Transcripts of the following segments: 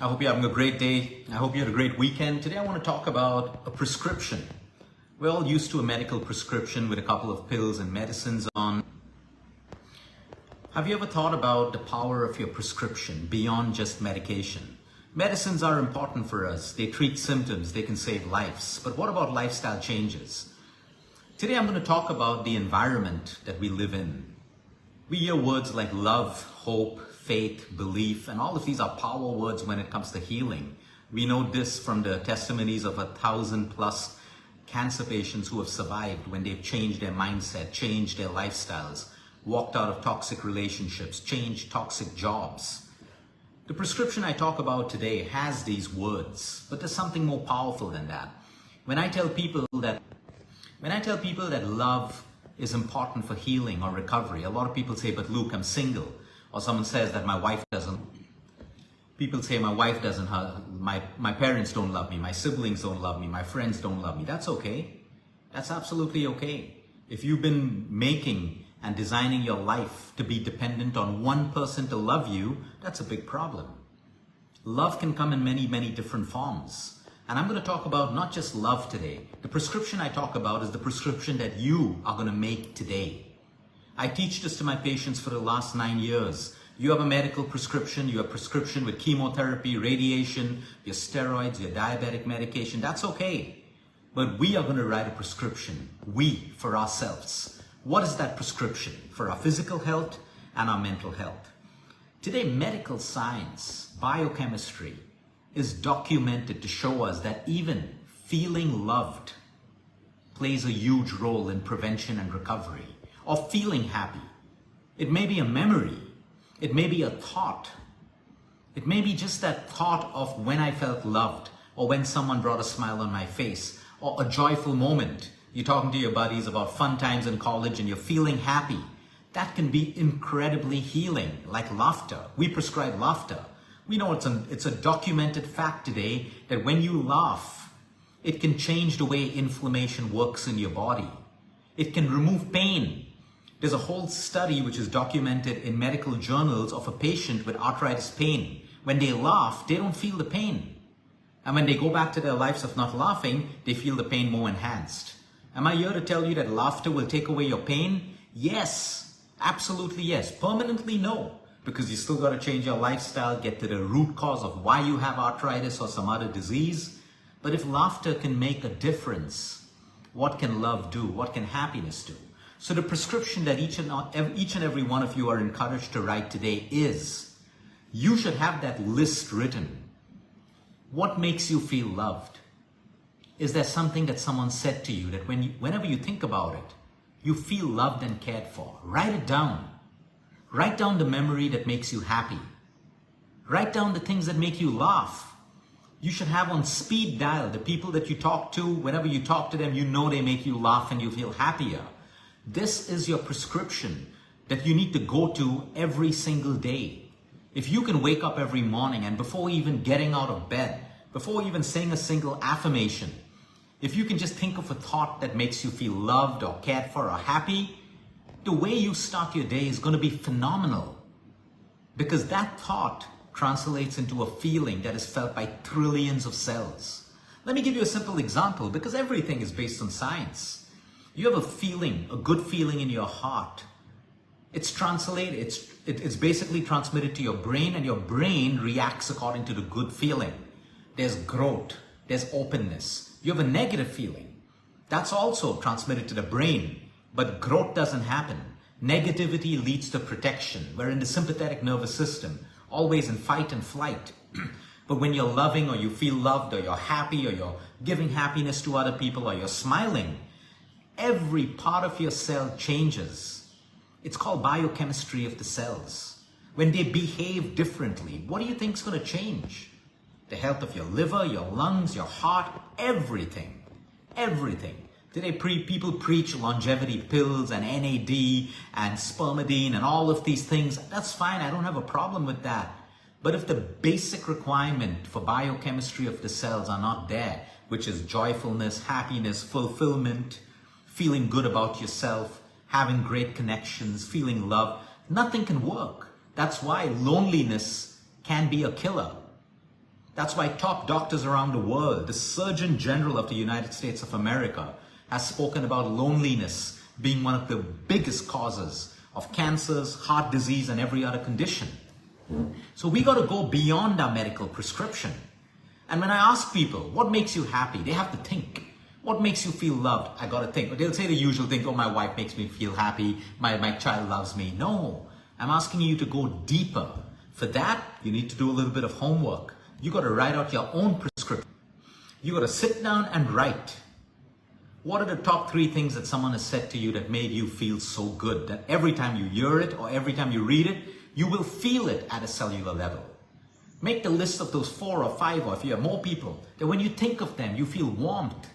I hope you're having a great day. I hope you had a great weekend. Today I want to talk about a prescription. We're all used to a medical prescription with a couple of pills and medicines on. Have you ever thought about the power of your prescription beyond just medication? Medicines are important for us. They treat symptoms, they can save lives. But what about lifestyle changes? Today I'm going to talk about the environment that we live in. We hear words like love, hope, faith, belief, and all of these are power words when it comes to healing. We know this from the testimonies of 1,000+ cancer patients who have survived when they've changed their mindset, changed their lifestyles, walked out of toxic relationships, changed toxic jobs. The prescription I talk about today has these words, but there's something more powerful than that. When I tell people that love is important for healing or recovery, a lot of people say, but Luke, I'm single. Or someone says that my wife doesn't. People say my wife doesn't, my parents don't love me, my siblings don't love me, my friends don't love me. That's okay. That's absolutely okay. If you've been making and designing your life to be dependent on one person to love you, that's a big problem. Love can come in many, many different forms. And I'm going to talk about not just love today. The prescription I talk about is the prescription that you are going to make today. I teach this to my patients for the last 9 years. You have a medical prescription, you have a prescription with chemotherapy, radiation, your steroids, your diabetic medication, that's okay. But we are going to write a prescription, for ourselves. What is that prescription? For our physical health and our mental health. Today, medical science, biochemistry, is documented to show us that even feeling loved plays a huge role in prevention and recovery. Or feeling happy. It may be a memory. It may be a thought. It may be just that thought of when I felt loved, or when someone brought a smile on my face, or a joyful moment. You're talking to your buddies about fun times in college and you're feeling happy. That can be incredibly healing, like laughter. We prescribe laughter. We know it's a documented fact today that when you laugh, it can change the way inflammation works in your body. It can remove pain. There's a whole study which is documented in medical journals of a patient with arthritis pain. When they laugh, they don't feel the pain. And when they go back to their lives of not laughing, they feel the pain more enhanced. Am I here to tell you that laughter will take away your pain? Yes, absolutely yes. Permanently, no. Because you still got to change your lifestyle, get to the root cause of why you have arthritis or some other disease. But if laughter can make a difference, what can love do? What can happiness do? So the prescription that each and every one of you are encouraged to write today is, you should have that list written. What makes you feel loved? Is there something that someone said to you that whenever you think about it, you feel loved and cared for? Write it down. Write down the memory that makes you happy. Write down the things that make you laugh. You should have on speed dial the people that you talk to. Whenever you talk to them, you know they make you laugh and you feel happier. This is your prescription that you need to go to every single day. If you can wake up every morning and before even getting out of bed, before even saying a single affirmation, if you can just think of a thought that makes you feel loved or cared for or happy, the way you start your day is going to be phenomenal. Because that thought translates into a feeling that is felt by trillions of cells. Let me give you a simple example, because everything is based on science. You have a feeling, a good feeling in your heart. It's basically transmitted to your brain, and your brain reacts according to the good feeling. There's growth, there's openness. You have a negative feeling. That's also transmitted to the brain, but growth doesn't happen. Negativity leads to protection. We're in the sympathetic nervous system, always in fight and flight. But when you're loving, or you feel loved, or you're happy, or you're giving happiness to other people, or you're smiling, every part of your cell changes. It's called biochemistry of the cells. When they behave differently, what do you think is going to change? The health of your liver, your lungs, your heart, everything. Everything. Today, people preach longevity pills and NAD and spermidine and all of these things. That's fine. I don't have a problem with that. But if the basic requirement for biochemistry of the cells are not there, which is joyfulness, happiness, fulfillment, feeling good about yourself, having great connections, feeling love, nothing can work. That's why loneliness can be a killer. That's why top doctors around the world, the Surgeon General of the United States of America, has spoken about loneliness being one of the biggest causes of cancers, heart disease, and every other condition. So we got to go beyond our medical prescription. And when I ask people, what makes you happy? They have to think. What makes you feel loved? I got to think. But they'll say the usual thing, oh, my wife makes me feel happy. My child loves me. No, I'm asking you to go deeper. For that, you need to do a little bit of homework. You got to write out your own prescription. You got to sit down and write. What are the top 3 things that someone has said to you that made you feel so good that every time you hear it or every time you read it, you will feel it at a cellular level? Make the list of those 4 or 5, or if you have more people, that when you think of them, you feel warmth,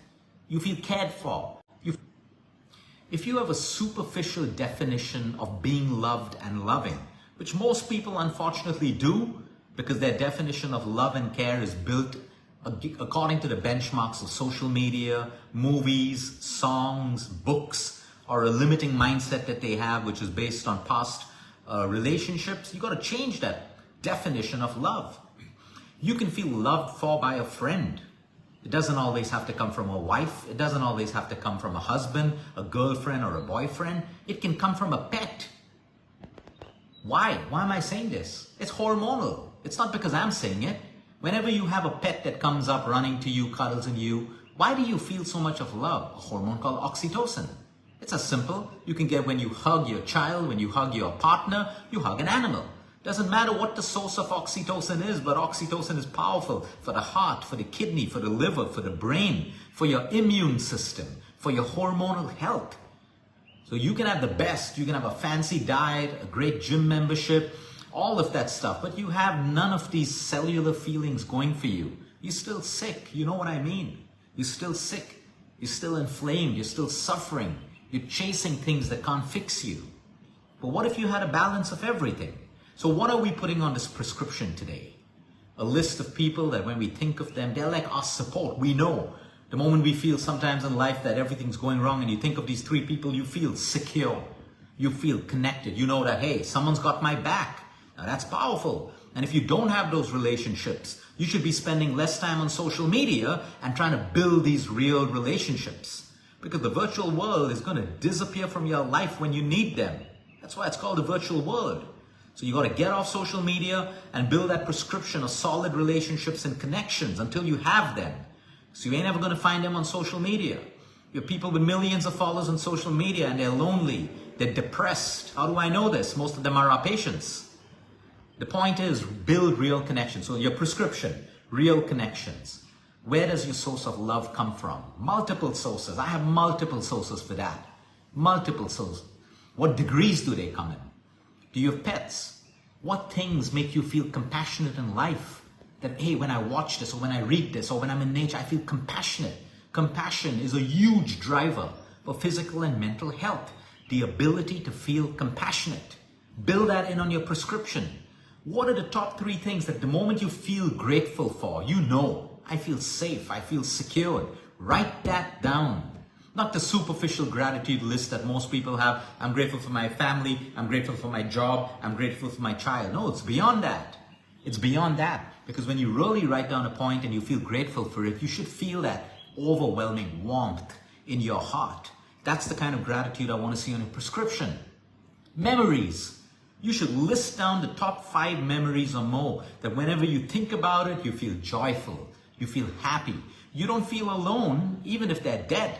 you feel cared for. If you have a superficial definition of being loved and loving, which most people unfortunately do, because their definition of love and care is built according to the benchmarks of social media, movies, songs, books, or a limiting mindset that they have, which is based on past relationships, you got to change that definition of love. You can feel loved for by a friend. It doesn't always have to come from a wife. It doesn't always have to come from a husband, a girlfriend, or a boyfriend. It can come from a pet. Why? Why am I saying this? It's hormonal. It's not because I'm saying it. Whenever you have a pet that comes up running to you, cuddles in you, why do you feel so much of love? A hormone called oxytocin. It's as simple. You can get when you hug your child, when you hug your partner, you hug an animal. Doesn't matter what the source of oxytocin is, but oxytocin is powerful for the heart, for the kidney, for the liver, for the brain, for your immune system, for your hormonal health. So you can have the best, you can have a fancy diet, a great gym membership, all of that stuff, but you have none of these cellular feelings going for you. You're still sick, you know what I mean? You're still sick, you're still inflamed, you're still suffering, you're chasing things that can't fix you. But what if you had a balance of everything? So what are we putting on this prescription today? A list of people that when we think of them, they're like our support. We know the moment we feel sometimes in life that everything's going wrong and you think of these 3 people, you feel secure. You feel connected. You know that, hey, someone's got my back. Now that's powerful. And if you don't have those relationships, you should be spending less time on social media and trying to build these real relationships. Because the virtual world is going to disappear from your life when you need them. That's why it's called the virtual world. So you got to get off social media and build that prescription of solid relationships and connections until you have them. So you ain't ever going to find them on social media. You have people with millions of followers on social media and they're lonely, they're depressed. How do I know this? Most of them are our patients. The point is build real connections. So your prescription, real connections. Where does your source of love come from? Multiple sources. I have multiple sources for that. Multiple sources. What degrees do they come in? Do you have pets? What things make you feel compassionate in life? That, hey, when I watch this or when I read this or when I'm in nature, I feel compassionate. Compassion is a huge driver for physical and mental health. The ability to feel compassionate. Build that in on your prescription. What are the top 3 things that the moment you feel grateful for, you know, I feel safe, I feel secured. Write that down. Not the superficial gratitude list that most people have. I'm grateful for my family. I'm grateful for my job. I'm grateful for my child. No, it's beyond that. It's beyond that. Because when you really write down a point and you feel grateful for it, you should feel that overwhelming warmth in your heart. That's the kind of gratitude I want to see on a prescription. Memories. You should list down the top 5 memories or more that whenever you think about it, you feel joyful. You feel happy. You don't feel alone even if they're dead.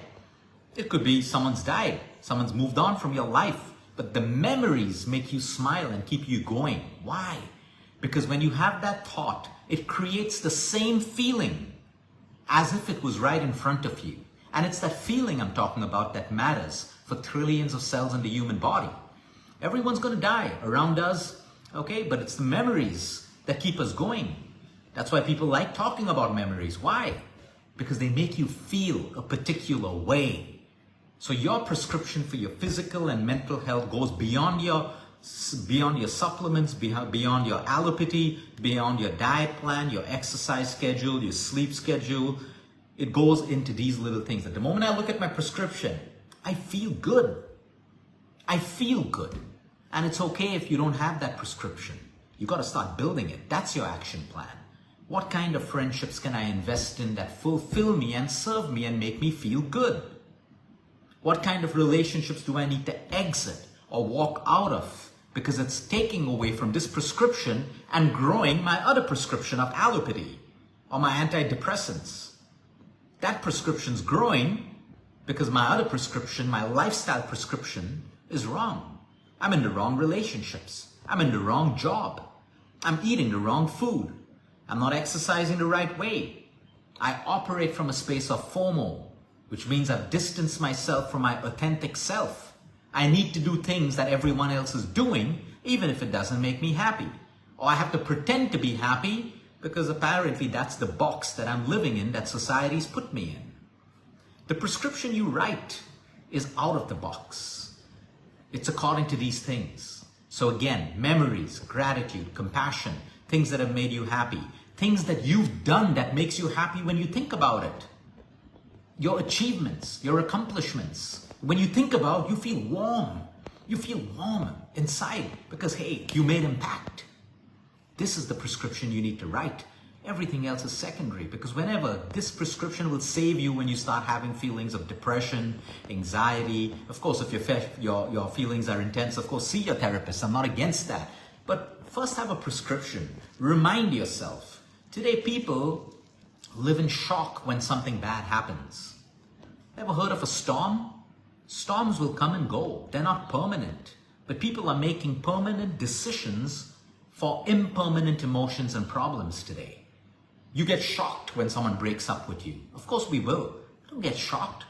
It could be someone's died, someone's moved on from your life, but the memories make you smile and keep you going. Why? Because when you have that thought, it creates the same feeling as if it was right in front of you. And it's that feeling I'm talking about that matters for trillions of cells in the human body. Everyone's going to die around us, okay? But it's the memories that keep us going. That's why people like talking about memories. Why? Because they make you feel a particular way. So your prescription for your physical and mental health goes beyond your supplements, beyond your allopathy, beyond your diet plan, your exercise schedule, your sleep schedule. It goes into these little things. At the moment I look at my prescription, I feel good. I feel good. And it's okay if you don't have that prescription. You got to start building it. That's your action plan. What kind of friendships can I invest in that fulfill me and serve me and make me feel good? What kind of relationships do I need to exit or walk out of because it's taking away from this prescription and growing my other prescription of allopathy or my antidepressants? That prescription's growing because my other prescription, my lifestyle prescription, is wrong. I'm in the wrong relationships. I'm in the wrong job. I'm eating the wrong food. I'm not exercising the right way. I operate from a space of FOMO, which means I've distanced myself from my authentic self. I need to do things that everyone else is doing, even if it doesn't make me happy. Or I have to pretend to be happy because apparently that's the box that I'm living in, that society's put me in. The prescription you write is out of the box. It's according to these things. So again, memories, gratitude, compassion, things that have made you happy, things that you've done that makes you happy when you think about it. Your achievements, your accomplishments. When you think about, you feel warm. You feel warm inside because, hey, you made impact. This is the prescription you need to write. Everything else is secondary, because whenever this prescription will save you when you start having feelings of depression, anxiety. Of course, if your feelings are intense, of course, see your therapist. I'm not against that. But first have a prescription. Remind yourself. Today, people live in shock when something bad happens. Ever heard of a storm? Storms will come and go. They're not permanent. But people are making permanent decisions for impermanent emotions and problems today. You get shocked when someone breaks up with you. Of course we will. Don't get shocked.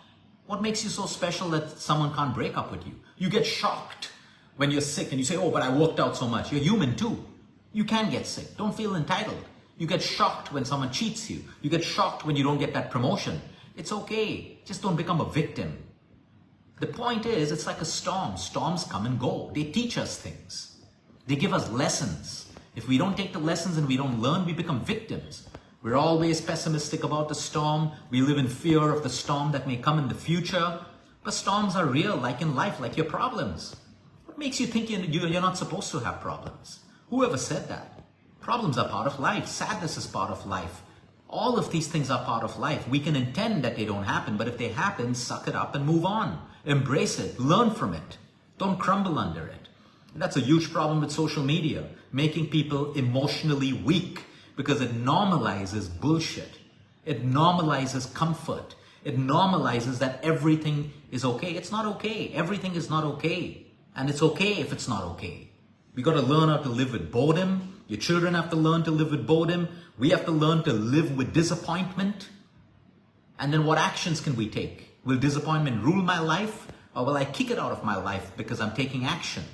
What makes you so special that someone can't break up with you? You get shocked when you're sick and you say, oh, but I worked out so much. You're human too. You can get sick. Don't feel entitled. You get shocked when someone cheats you. You get shocked when you don't get that promotion. It's okay. Just don't become a victim. The point is, it's like a storm. Storms come and go. They teach us things. They give us lessons. If we don't take the lessons and we don't learn, we become victims. We're always pessimistic about the storm. We live in fear of the storm that may come in the future. But storms are real, like in life, like your problems. What makes you think you're not supposed to have problems? Whoever said that? Problems are part of life. Sadness is part of life. All of these things are part of life. We can intend that they don't happen, but if they happen, suck it up and move on. Embrace it. Learn from it. Don't crumble under it. And that's a huge problem with social media, making people emotionally weak because it normalizes bullshit. It normalizes comfort. It normalizes that everything is okay. It's not okay. Everything is not okay. And it's okay if it's not okay. We got to learn how to live with boredom. Your children have to learn to live with boredom. We have to learn to live with disappointment. And then what actions can we take? Will disappointment rule my life, or will I kick it out of my life because I'm taking action?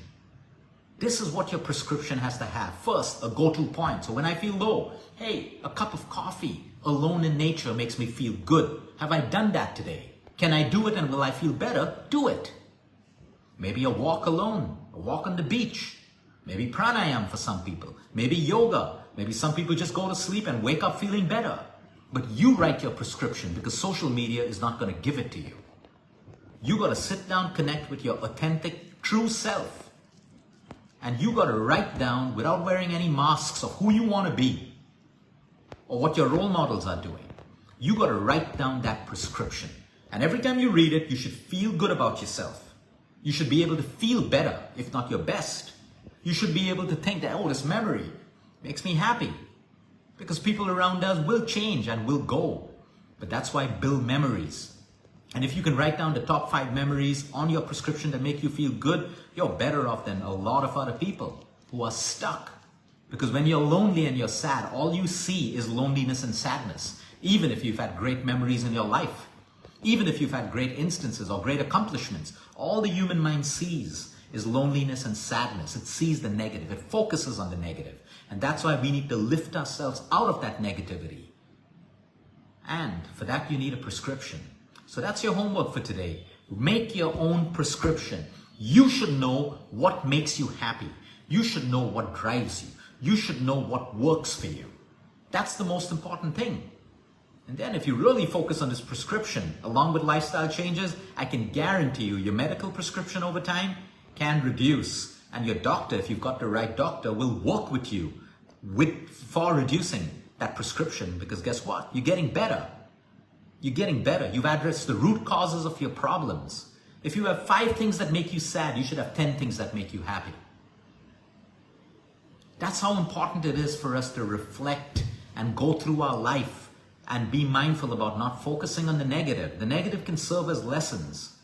This is what your prescription has to have. First, a go-to point. So when I feel low, hey, a cup of coffee alone in nature makes me feel good. Have I done that today? Can I do it and will I feel better? Do it. Maybe a walk alone, a walk on the beach. Maybe pranayama for some people. Maybe yoga. Maybe some people just go to sleep and wake up feeling better. But you write your prescription because social media is not going to give it to you. You got to sit down, connect with your authentic, true self. And you got to write down, without wearing any masks, of who you want to be or what your role models are doing. You got to write down that prescription. And every time you read it, you should feel good about yourself. You should be able to feel better, if not your best. You should be able to think that, oh, this memory makes me happy. Because people around us will change and will go. But that's why build memories. And if you can write down the top 5 memories on your prescription that make you feel good, you're better off than a lot of other people who are stuck. Because when you're lonely and you're sad, all you see is loneliness and sadness. Even if you've had great memories in your life. Even if you've had great instances or great accomplishments, all the human mind sees is loneliness and sadness. It sees the negative. It focuses on the negative. And that's why we need to lift ourselves out of that negativity. And for that, you need a prescription. So that's your homework for today. Make your own prescription. You should know what makes you happy. You should know what drives you. You should know what works for you. That's the most important thing. And then if you really focus on this prescription, along with lifestyle changes, I can guarantee you your medical prescription over time can reduce. And your doctor, if you've got the right doctor, will work with you for reducing that prescription, because guess what? You're getting better. You're getting better. You've addressed the root causes of your problems. If you have 5 things that make you sad, you should have 10 things that make you happy. That's how important it is for us to reflect and go through our life and be mindful about not focusing on the negative. The negative can serve as lessons,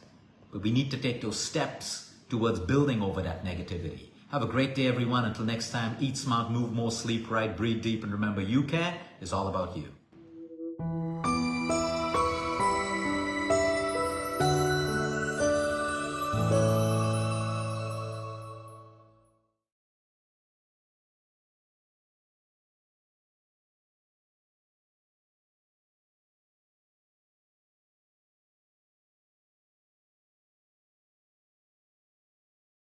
but we need to take those steps towards building over that negativity. Have a great day, everyone. Until next time, eat smart, move more, sleep right, breathe deep, and remember, you care is all about you.